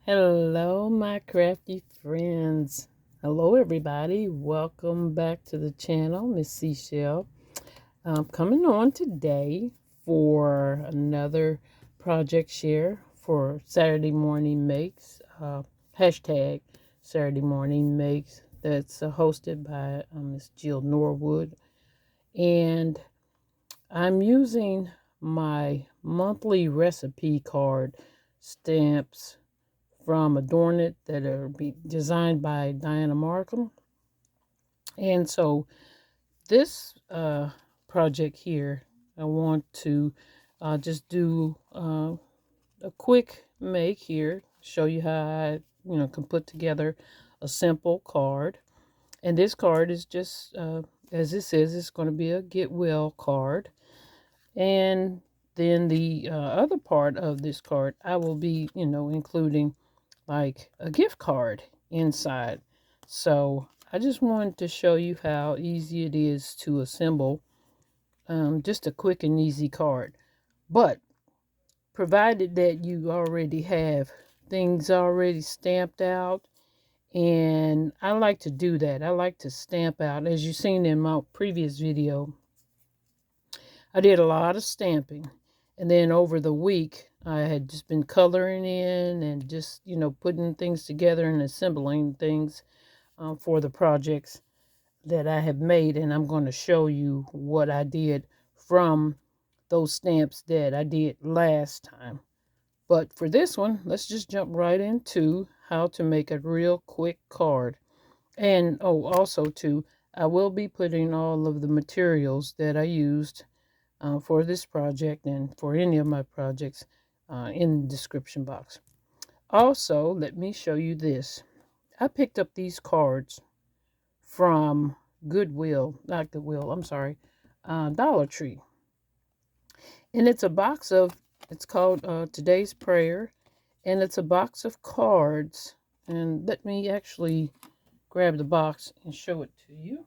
Hello, my crafty friends. Hello, everybody. Welcome back to the channel, Miss Seashell. Coming on today for another project share for Saturday Morning Makes. Hashtag Saturday Morning Makes. That's hosted by Miss Jill Norwood. And I'm using my monthly recipe card stamps from Adorn It that are designed by Diana Markham. And so this project here, I want to just do a quick make here, show you how I can put together a simple card. And this card is just, as it says, it's going to be a get well card. And then the other part of this card, I will be, including like a gift card inside. So I just wanted to show you how easy it is to assemble just a quick and easy card. But provided that you already have things already stamped out, and I like to do that. I like to stamp out. As you've seen in my previous video, I did a lot of stamping. And then over the week, I had just been coloring in and just, putting things together and assembling things for the projects that I have made. And I'm going to show you what I did from those stamps that I did last time. But for this one, let's just jump right into how to make a real quick card. And also too, I will be putting all of the materials that I used for this project and for any of my projects in the description box. Also, let me show you this. I picked up these cards from Dollar Tree. And it's a box of, it's called Today's Prayer, and it's a box of cards. And let me actually grab the box and show it to you.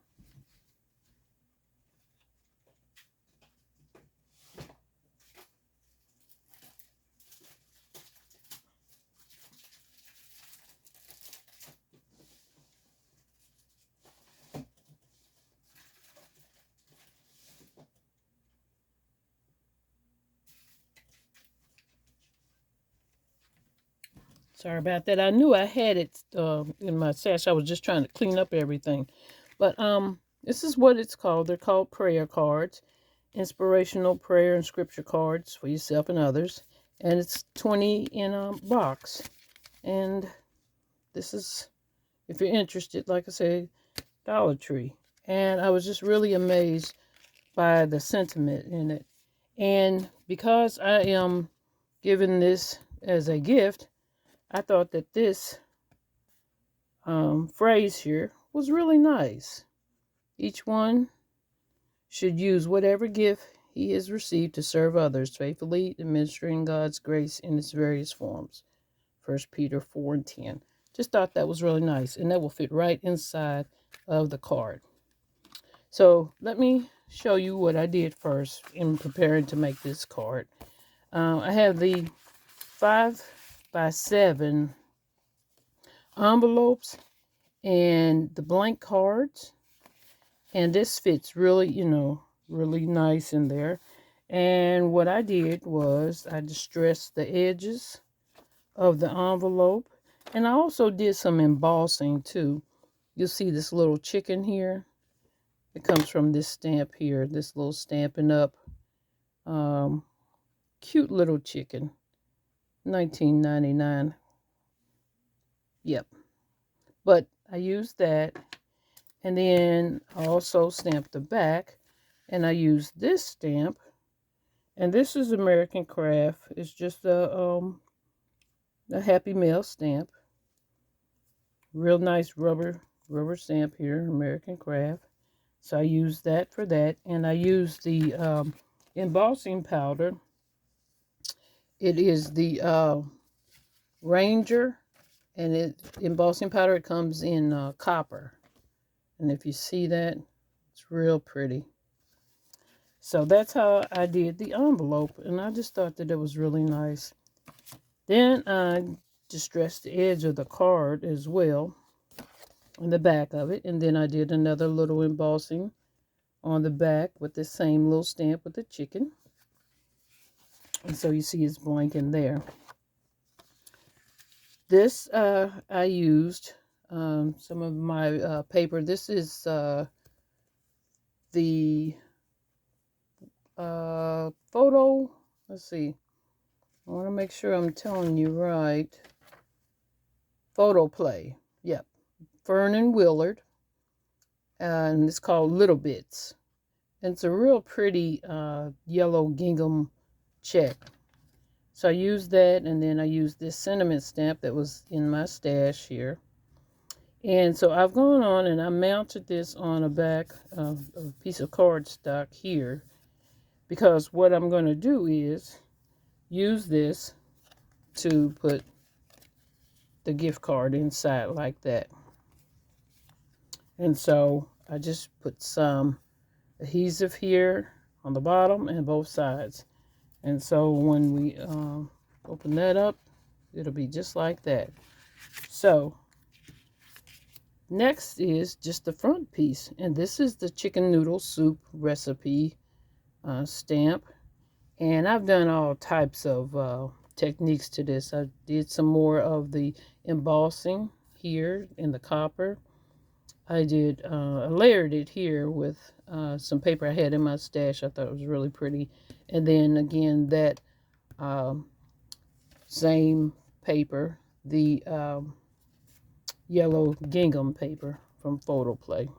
Sorry about that. I knew I had it in my stash. I was just trying to clean up everything. But this is what it's called. They're called prayer cards. Inspirational prayer and scripture cards for yourself and others. And it's 20 in a box. And this is, if you're interested, like I said, Dollar Tree. And I was just really amazed by the sentiment in it. And because I am giving this as a gift, I thought that this phrase here was really nice. Each one should use whatever gift he has received to serve others, faithfully administering God's grace in its various forms. 1 Peter 4:10. Just thought that was really nice, and that will fit right inside of the card. So let me show you what I did first in preparing to make this card. I have the 5x7 envelopes and the blank cards, and this fits really, really nice in there. And what I did was I distressed the edges of the envelope, and I also did some embossing too. You'll see this little chicken here. It comes from this stamp here, this little Stampin' Up cute little chicken, 19.99. Yep. But I used that, and then I also stamped the back, and I used this stamp, and this is American Craft. It's just a Happy Mail stamp. Real nice rubber stamp here, American Craft. So I used that for that, and I used the embossing powder. It is the Ranger, and embossing powder. It comes in copper, and if you see that, it's real pretty. So that's how I did the envelope, and I just thought that it was really nice. Then I distressed edge of the card as well, on the back of it. And then I did another little embossing on the back with the same little stamp with the chicken. And so you see it's blank in there. This, I used some of my paper. This is the photo. Let's see. I want to make sure I'm telling you right. Photo Play. Yep. Fern and Willard. And it's called Little Bits. And it's a real pretty yellow gingham check. So I used that, and then I used this sentiment stamp that was in my stash here. And so I've gone on and I mounted this on a back of a piece of cardstock here, because what I'm going to do is use this to put the gift card inside like that. And so I just put some adhesive here on the bottom and both sides. And so when we open that up, it'll be just like that. So next is just the front piece. And this is the chicken noodle soup recipe stamp. And I've done all types of techniques to this. I did some more of the embossing here in the copper. I did, I layered it here with some paper I had in my stash. I thought it was really pretty. And then again, that same paper, the yellow gingham paper from Photo Play.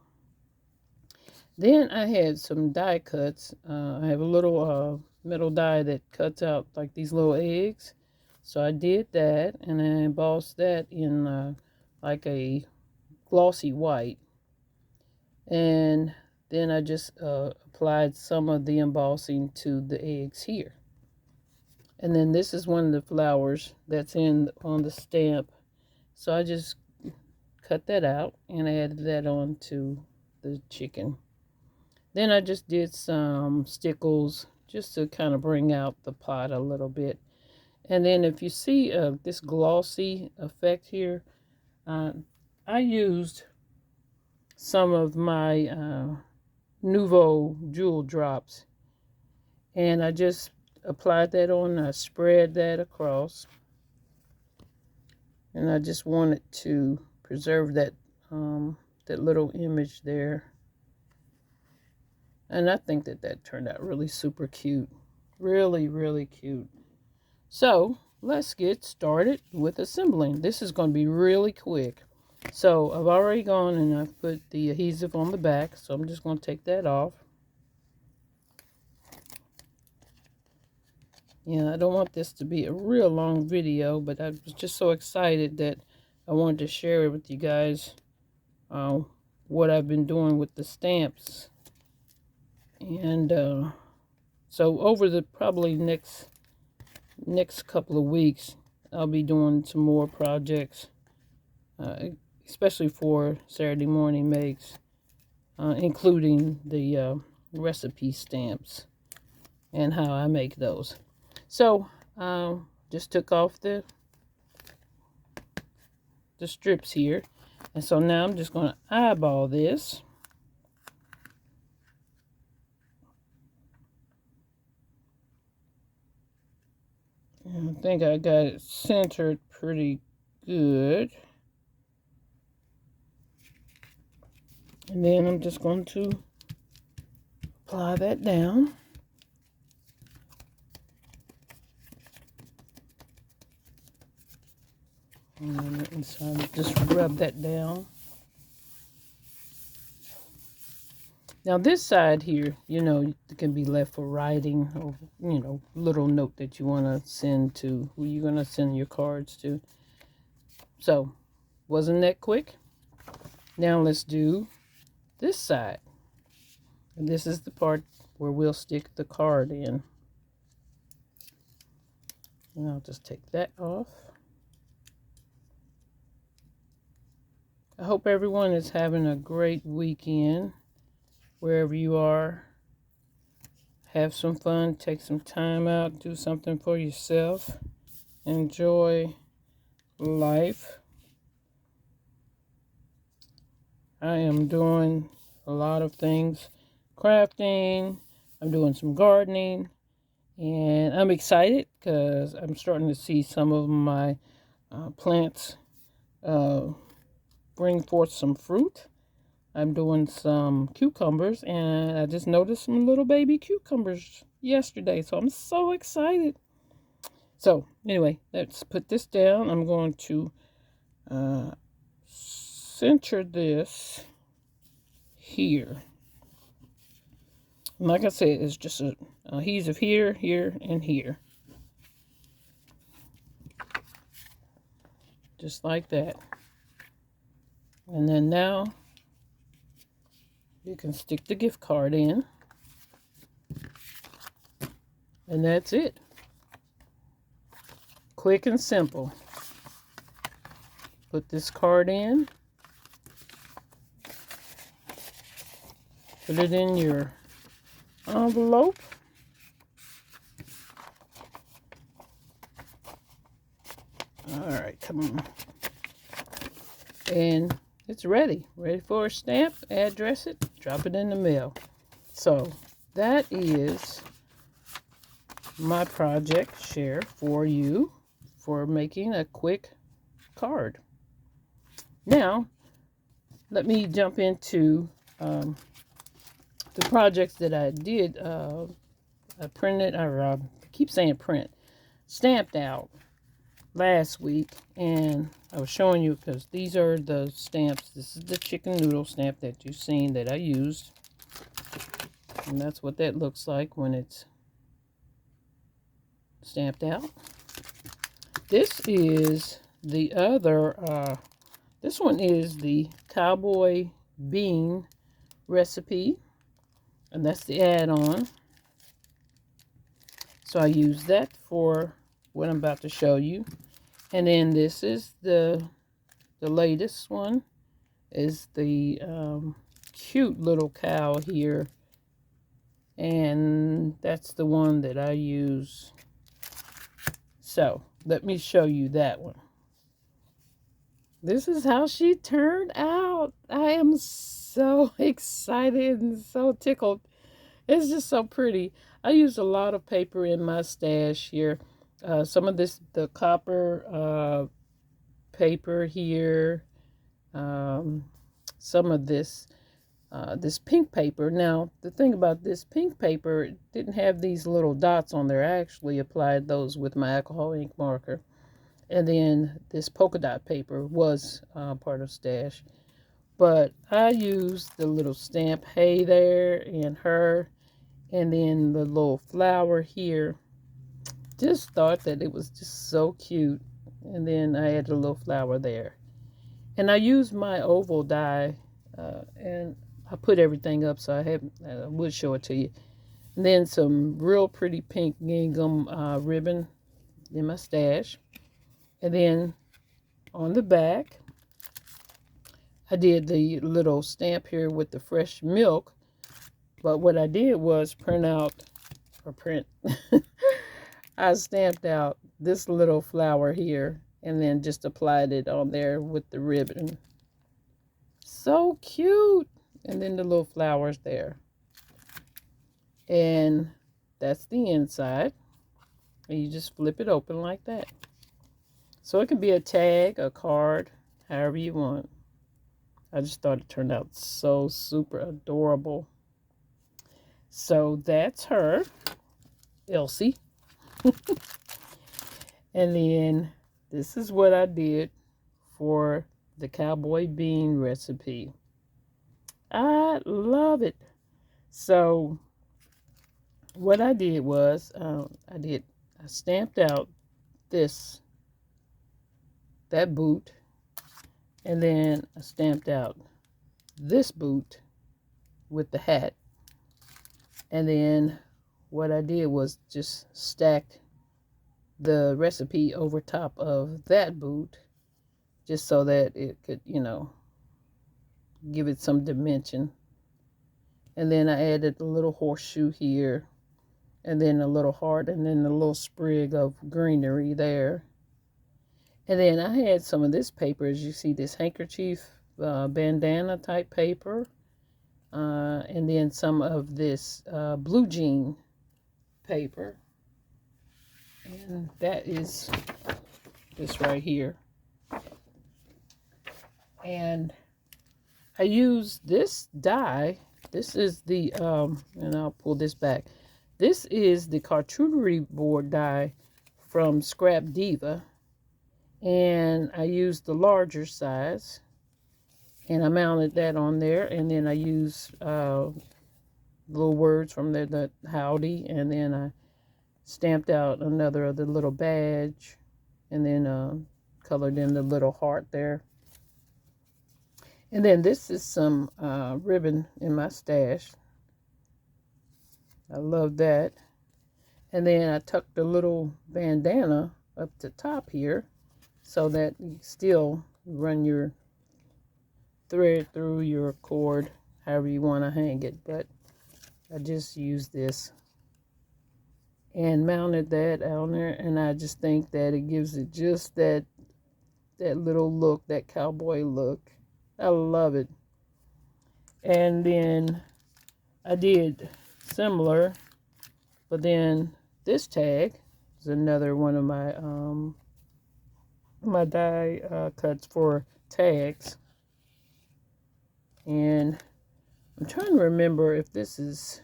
Then I had some die cuts. I have a little metal die that cuts out like these little eggs. So I did that, and I embossed that in like a glossy white. And then I just applied some of the embossing to the eggs here. And then this is one of the flowers that's on the stamp. So I just cut that out and added that on to the chicken. Then I just did some stickles just to kind of bring out the pot a little bit. And then if you see this glossy effect here, I used some of my Nouveau Jewel drops, and I just applied that on. I spread that across, and I just wanted to preserve that that little image there. And I think that turned out really super cute. Really, really cute. So let's get started with assembling. This is going to be really quick. So I've already gone and I've put the adhesive on the back. So I'm just going to take that off. Yeah, I don't want this to be a real long video, but I was just so excited that I wanted to share it with you guys. What I've been doing with the stamps. And so over the probably next couple of weeks, I'll be doing some more projects, especially for Saturday Morning Makes, including the recipe stamps and how I make those. So just took off the strips here, and so now I'm just going to eyeball this. I think I got it centered pretty good. And then I'm just going to apply that down. And so just rub that down. Now this side here, you know, it can be left for writing, or, you know, little note that you want to send to who you're going to send your cards to. So, wasn't that quick? Now let's do this side. And this is the part where we'll stick the card in. And I'll just take that off. I hope everyone is having a great weekend. Wherever you are, have some fun, take some time out, do something for yourself, enjoy life. I am doing a lot of things, crafting, I'm doing some gardening, and I'm excited because I'm starting to see some of my plants bring forth some fruit. I'm doing some cucumbers, and I just noticed some little baby cucumbers yesterday, so I'm so excited. So anyway, let's put this down. I'm going to center this here. And like I said, it's just a adhesive here, here, and here. Just like that. And then now you can stick the gift card in. And that's it. Quick and simple. Put this card in. Put it in your envelope. Alright, come on. And it's ready. Ready for a stamp. Address it. Drop it in the mail. So that is my project share for you for making a quick card. Now, let me jump into the projects that I did. I printed, or I keep saying print, stamped out last week, and I was showing you because these are the stamps. This is the chicken noodle stamp that you've seen that I used, and that's what that looks like when it's stamped out. This is the other, this one is the cowboy bean recipe, and that's the add-on. So I use that for what I'm about to show you. And then this is the latest one, is the cute little cow here, and that's the one that I use. So let me show you that one. This is how she turned out. I am so excited and so tickled. It's just so pretty. I used a lot of paper in my stash here. Some of this, the copper paper here. Some of this pink paper. Now, the thing about this pink paper, it didn't have these little dots on there. I actually applied those with my alcohol ink marker. And then this polka dot paper was part of stash. But I used the little stamp hay there and her, and then the little flower here. Just thought that it was just so cute. And then I added a little flower there. And I used my oval die, and I put everything up, so I would show it to you. And then some real pretty pink gingham ribbon in my stash. And then on the back, I did the little stamp here with the fresh milk. But what I did was I stamped out this little flower here and then just applied it on there with the ribbon. So cute. And then the little flowers there. And that's the inside. And you just flip it open like that. So it can be a tag, a card, however you want. I just thought it turned out so super adorable. So that's her, Elsie. And then this is what I did for the cowboy bean recipe. I love it. So what I did was I stamped out that boot, and then I stamped out this boot with the hat. And then what I did was just stacked the recipe over top of that boot, just so that it could, give it some dimension. And then I added a little horseshoe here, and then a little heart, and then a little sprig of greenery there. And then I had some of this paper, as you see, this handkerchief bandana type paper. And then some of this blue jean paper. And that is this right here. And I use this die. This is the, and I'll pull this back. This is the Charcuterie board die from Scrap Diva. And I used the larger size. And I mounted that on there. And then I used little words from there, the howdy. And then I stamped out another of the little badge. And then colored in the little heart there. And then this is some ribbon in my stash. I love that. And then I tucked a little bandana up the top here so that you still run your thread through your cord however you want to hang it. But I just used this and mounted that on there. And I just think that it gives it just that little look, that cowboy look. I love it. And then I did similar, but then this tag is another one of my my die cuts for tags. And I'm trying to remember if this is,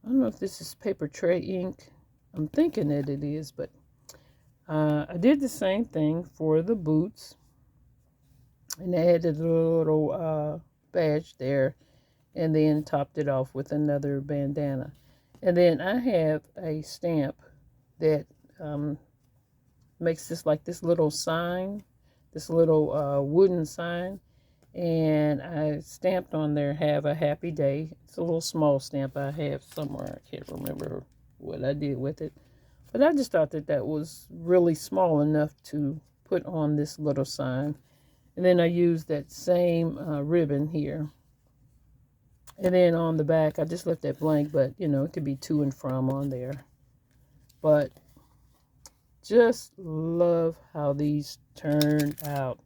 I don't know if this is paper tray ink. I'm thinking that it is, but I did the same thing for the boots. And I added a little badge there, and then topped it off with another bandana. And then I have a stamp that makes this like this little sign, this little wooden sign. And I stamped on there, have a happy day. It's a little small stamp I have somewhere. I can't remember what I did with it. But I just thought that that was really small enough to put on this little sign. And then I used that same ribbon here. And then on the back, I just left that blank, but, you know, it could be to and from on there. But just love how these turned out.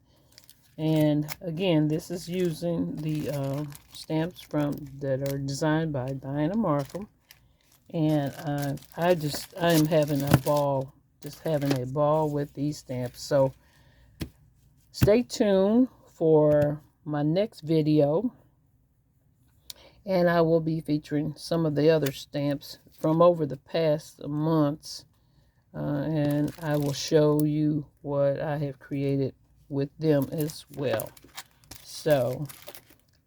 And again, this is using the stamps that are designed by Diana Markham. And I am having a ball, just having a ball with these stamps. So stay tuned for my next video, and I will be featuring some of the other stamps from over the past months, and I will show you what I have created with them as well. So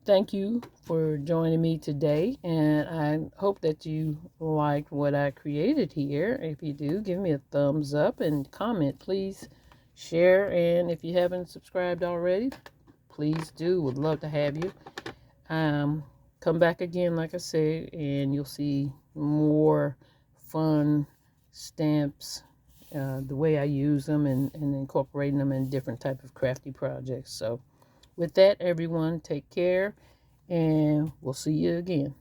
thank you for joining me today, and I hope that you liked what I created here. If you do, give me a thumbs up and comment, please. Share, and if you haven't subscribed already, please do. Would love to have you. Come back again, like I said, and you'll see more fun stamps, the way I use them, and incorporating them in different type of crafty projects. So with that, everyone, take care, and we'll see you again.